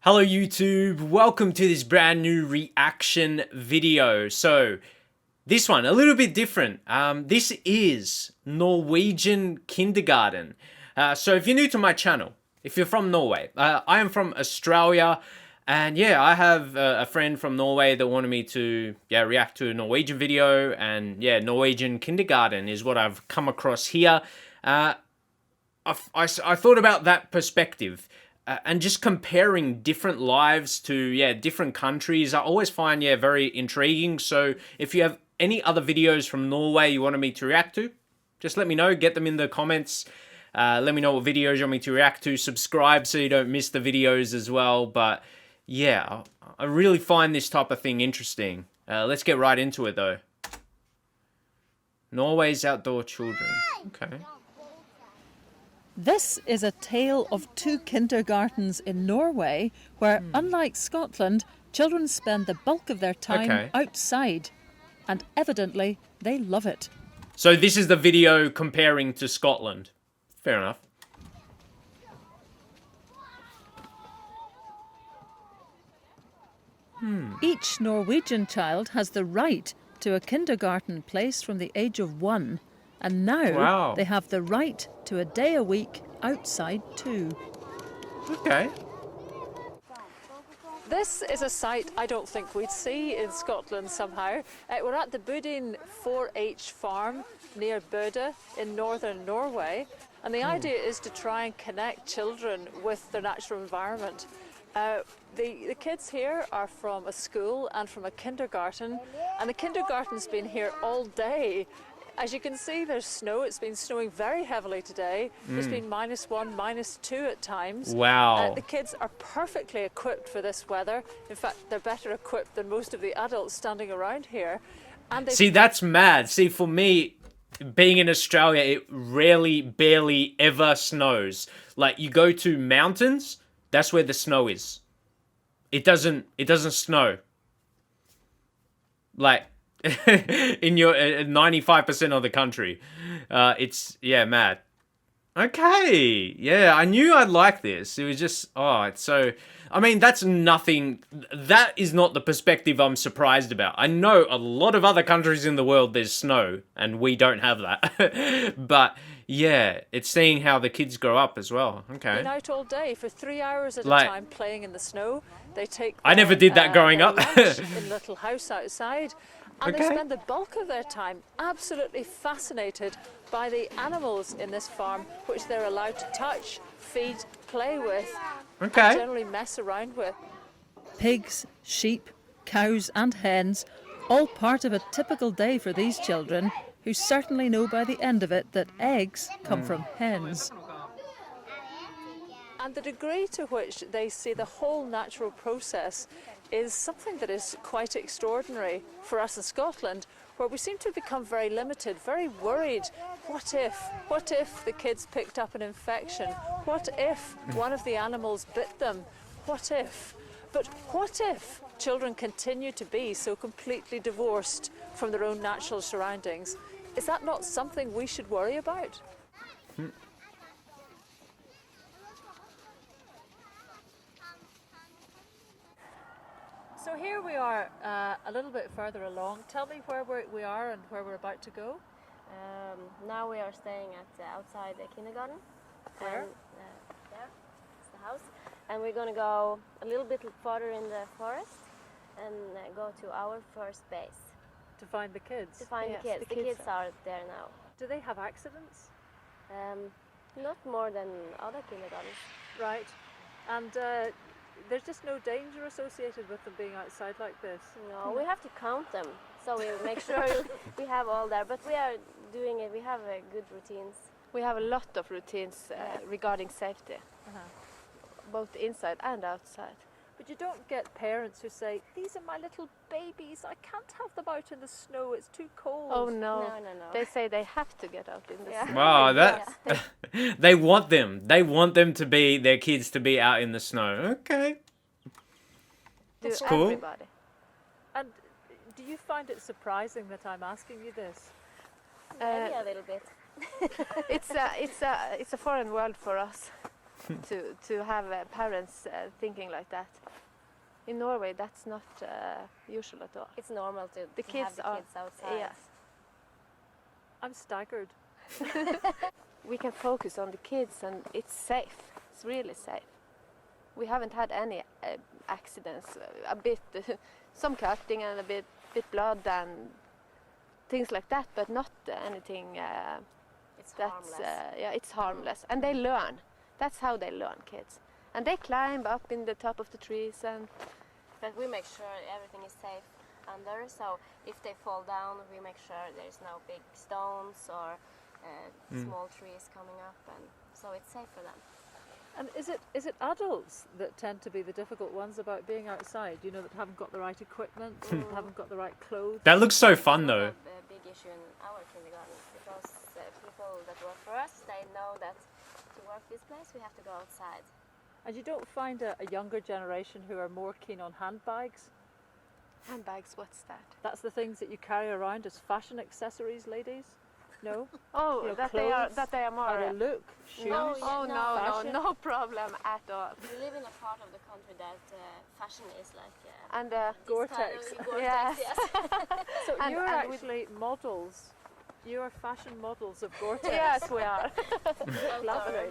Hello YouTube, welcome to this brand new reaction video. So this one, a little bit different. This is Norwegian kindergarten. So if you're new to my channel, if you're from Norway, I am from Australia. And yeah, I have a friend from Norway that wanted me to react to a Norwegian video. And yeah, Norwegian kindergarten is what I've come across here. I thought about that perspective. And just comparing different lives to, different countries, I always find, very intriguing. So if you have any other videos from Norway you wanted me to react to, just let me know. Get them in the comments. Let me know what videos you want me to react to. Subscribe so you don't miss the videos as well. But yeah, I really find this type of thing interesting. Let's get right into it, though. Norway's outdoor children. Okay. This is a tale of two kindergartens in Norway where, unlike Scotland, children spend the bulk of their time outside. And evidently, they love it. So this is the video comparing to Scotland. Fair enough. Each Norwegian child has the right to a kindergarten place from the age of 1. And now they have the right to a day a week outside too. Okay. This is a sight I don't think we'd see in Scotland somehow. We're at the Budin 4-H farm near Bøde in northern Norway. And the idea is to try and connect children with their natural environment. The kids here are from a school and from a kindergarten. And the kindergarten's been here all day. As you can see, there's snow. It's been snowing very heavily today. There's been -1, -2 at times. Wow. The kids are perfectly equipped for this weather. In fact, they're better equipped than most of the adults standing around here. And see, that's mad. See, for me, being in Australia, it rarely, barely ever snows. Like, you go to mountains, that's where the snow is. It doesn't snow. Like, in your 95% of the country. It's, mad. Okay. Yeah, I knew I'd like this. It was just, it's so... I mean, that's nothing... That is not the perspective I'm surprised about. I know a lot of other countries in the world there's snow, and we don't have that. But, yeah, it's seeing how the kids grow up as well. Okay. Been out all day for 3 hours at a time playing in the snow. They take I never did that growing up. lunch in a little house outside. And they spend the bulk of their time absolutely fascinated by the animals in this farm, which they're allowed to touch, feed, play with, and generally mess around with. Pigs, sheep, cows and hens, all part of a typical day for these children, who certainly know by the end of it that eggs come from hens. And the degree to which they see the whole natural process is something that is quite extraordinary for us in Scotland, where we seem to have become very limited, very worried. What if the kids picked up an infection? What if one of the animals bit them? What if? But what if children continue to be so completely divorced from their own natural surroundings? Is that not something we should worry about? So here we are, a little bit further along. Tell me where we are and where we're about to go. Now we are staying at outside the kindergarten. Where? And, there, it's the house. And we're going to go a little bit further in the forest and go to our first base. To find the kids? To find the kids. The kids are there now. Do they have accidents? Not more than other kindergartens. Right. And there's just no danger associated with them being outside like this? No, we have to count them. So we make sure we have all there. But we are doing it. We have good routines. We have a lot of routines regarding safety, both inside and outside. But you don't get parents who say, these are my little babies, I can't have them out in the snow, it's too cold. Oh no, No. they say they have to get out in the snow. Wow, that... They want them. They want them to be, their kids to be out in the snow. Okay. That's cool. Everybody. And do you find it surprising that I'm asking you this? Maybe a little bit. It's a foreign world for us. to have parents thinking like that. In Norway, that's not usual at all. It's normal to, The to have kids the are- kids outside. yes. I'm staggered. We can focus on the kids, and it's safe. It's really safe. We haven't had any accidents. A bit, some cutting and a bit blood and things like that, but not anything. It's That's harmless. yeah, it's harmless, and they learn. That's how they learn, kids. And they climb up in the top of the trees, and But we make sure everything is safe under, so if they fall down, we make sure there's no big stones or small trees coming up, and so it's safe for them. And is it adults that tend to be the difficult ones about being outside? You know, that haven't got the right equipment, haven't got the right clothes. That looks so fun though. It's not a big issue in our kindergarten because people that work for us, they know that to work this place we have to go outside. And you don't find a younger generation who are more keen on handbags? handbags. What's that? That's the things that you carry around as fashion accessories, ladies? No? Oh, You know, that clothes, they are more. How they look? Shoes? No, Oh yeah, no, Fashion? no problem at all. We live in a part of the country that fashion is like And this Gore-Tex. kind of Gore-Tex, Yes. yes. So And- you're and we- actually models. You are fashion models of Gore-Tex. yes, we are. Lovely.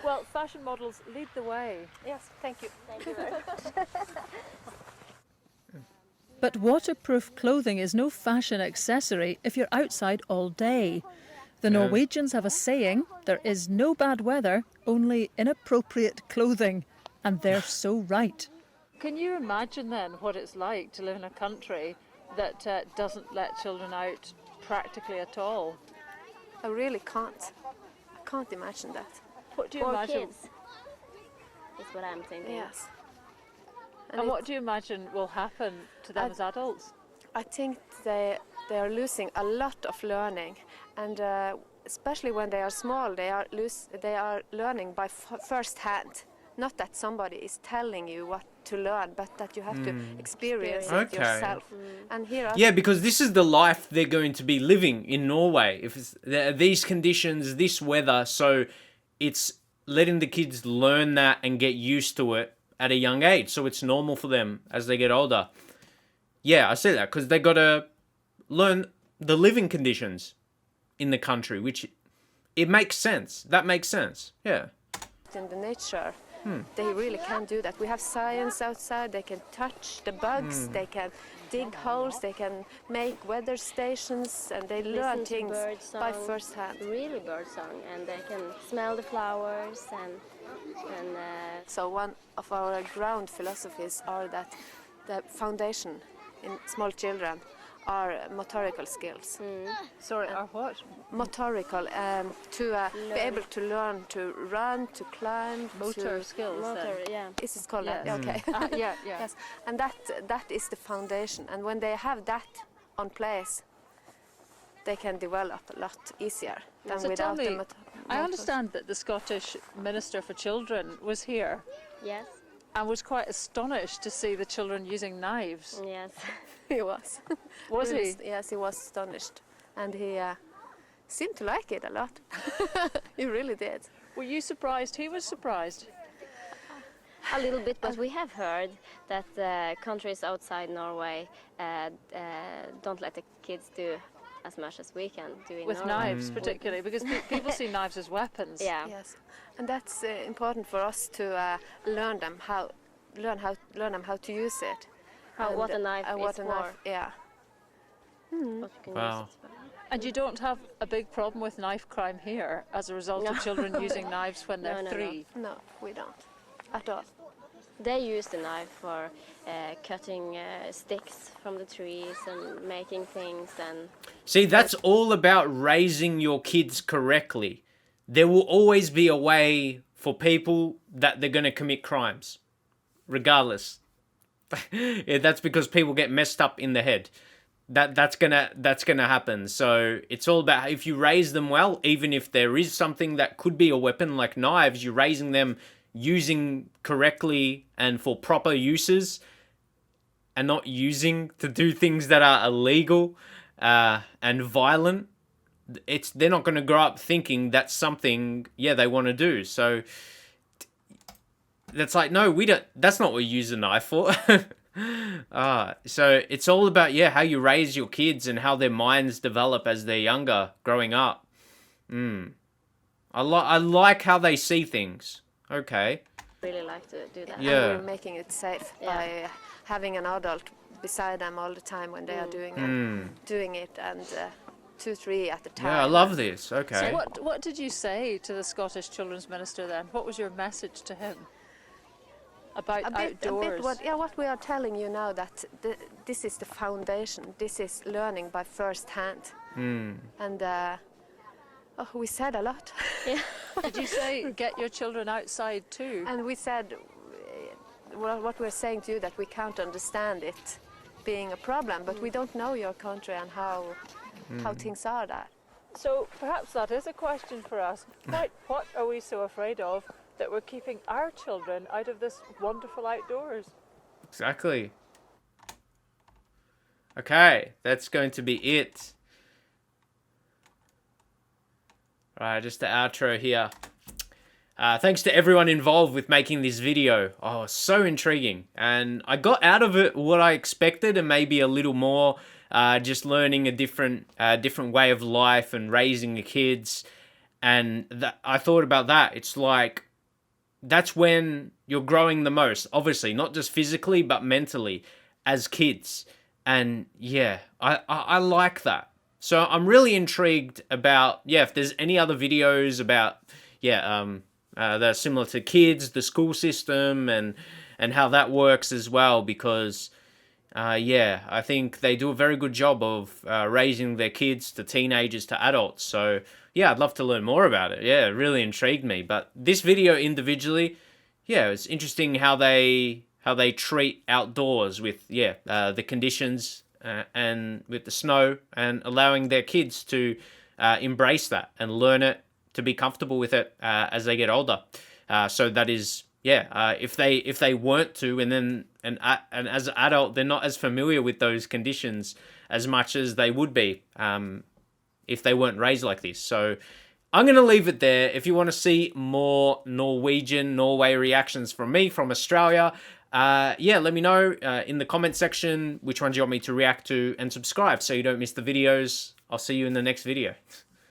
Well, fashion models, lead the way. Yes, thank you. Thank you very much. But waterproof clothing is no fashion accessory if you're outside all day. The Norwegians have a saying, there is no bad weather, only inappropriate clothing. And they're so right. Can you imagine then what it's like to live in a country that doesn't let children out practically at all? I really can't. I can't imagine that. What do you For imagine? kids. That's what I'm thinking. Yes. And what do you imagine will happen to them as adults? I think they are losing a lot of learning, and especially when they are small, they are learning by first hand. Not that somebody is telling you what to learn, but that you have to experience it Okay. yourself. And here are Yeah, because this is the life they're going to be living in Norway. If it's these conditions, this weather, so it's letting the kids learn that and get used to it at a young age, so it's normal for them as they get older. Yeah, I say that because they got to learn the living conditions in the country, which it makes sense. That makes sense. Yeah. in the nature. They really can do that. We have science outside. They can touch the bugs. They can dig holes. They can make weather stations, and they learn Listen to things bird by song, first hand. really bird song, and they can smell the flowers and So one of our ground philosophies are that the foundation in small children are motorical skills. Sorry, are what? Motorical, to be able to learn to run, to climb, Motor to... skills motor, then. yeah. Is it called that? Yes. Okay. Yeah, yeah. Yes, and that is the foundation. And when they have that on place, they can develop a lot easier than So tell without me, the I motors. understand that the Scottish Minister for Children was here Yes, and was quite astonished to see the children using knives. yes. He was. Was Really he? Yes, he was astonished, and he seemed to like it a lot. He really did. Were you surprised? He was surprised. A little bit, but we have heard that countries outside Norway don't let the kids do as much as we can do in With Norway. knives, particularly, because people see knives as weapons. Yeah. Yes, and that's important for us to learn them how to use it. What a knife and what is a for. knife, yeah. What you can Wow. use it for. And you don't have a big problem with knife crime here as a result of No. children using knives when they're No. 3. No, we don't at all. They use the knife for cutting sticks from the trees and making things and See, that's all about raising your kids correctly. There will always be a way for people that they're going to commit crimes, regardless. Yeah, that's because people get messed up in the head. That's gonna happen. So it's all about if you raise them well, even if there is something that could be a weapon like knives, you're raising them using correctly and for proper uses, and not using to do things that are illegal and violent. they're not going to grow up thinking that's something, yeah, they want to do. So that's like, no, we don't, that's not what we use a knife for. So it's all about, yeah, how you raise your kids and how their minds develop as they're younger, growing up. I like how they see things. Okay. Really like to do that. Yeah. And we're making it safe by having an adult beside them all the time when they are doing it, and 2, 3 at a time. Yeah, I love this. Okay. So what did you say to the Scottish Children's Minister then? What was your message to him about outdoors? What we are telling you now, that this is the foundation. This is learning by first hand. And we said a lot. Did you say get your children outside too? And we said, what we're saying to you, that we can't understand it being a problem, but we don't know your country and how things are there. So perhaps that is a question for us. What are we so afraid of that we're keeping our children out of this wonderful outdoors? Exactly. Okay, that's going to be it. Alright, just the outro here. Thanks to everyone involved with making this video. Oh, so intriguing. And I got out of it what I expected and maybe a little more. Just learning a different way of life and raising the kids. And I thought about that. It's like, that's when you're growing the most. Obviously, not just physically, but mentally as kids. And yeah, I like that. So I'm really intrigued about, if there's any other videos about, that are similar to kids, the school system, and how that works as well, because, I think they do a very good job of raising their kids to teenagers to adults. So, yeah, I'd love to learn more about it. Yeah, it really intrigued me. But this video individually, it's interesting how they treat outdoors with, the conditions, and with the snow, and allowing their kids to embrace that and learn it, to be comfortable with it as they get older. So that is, if they weren't to, and as an adult, they're not as familiar with those conditions as much as they would be if they weren't raised like this. So I'm going to leave it there. If you want to see more Norway reactions from me from Australia, let me know in the comment section which ones you want me to react to, and subscribe so you don't miss the videos. I'll see you in the next video.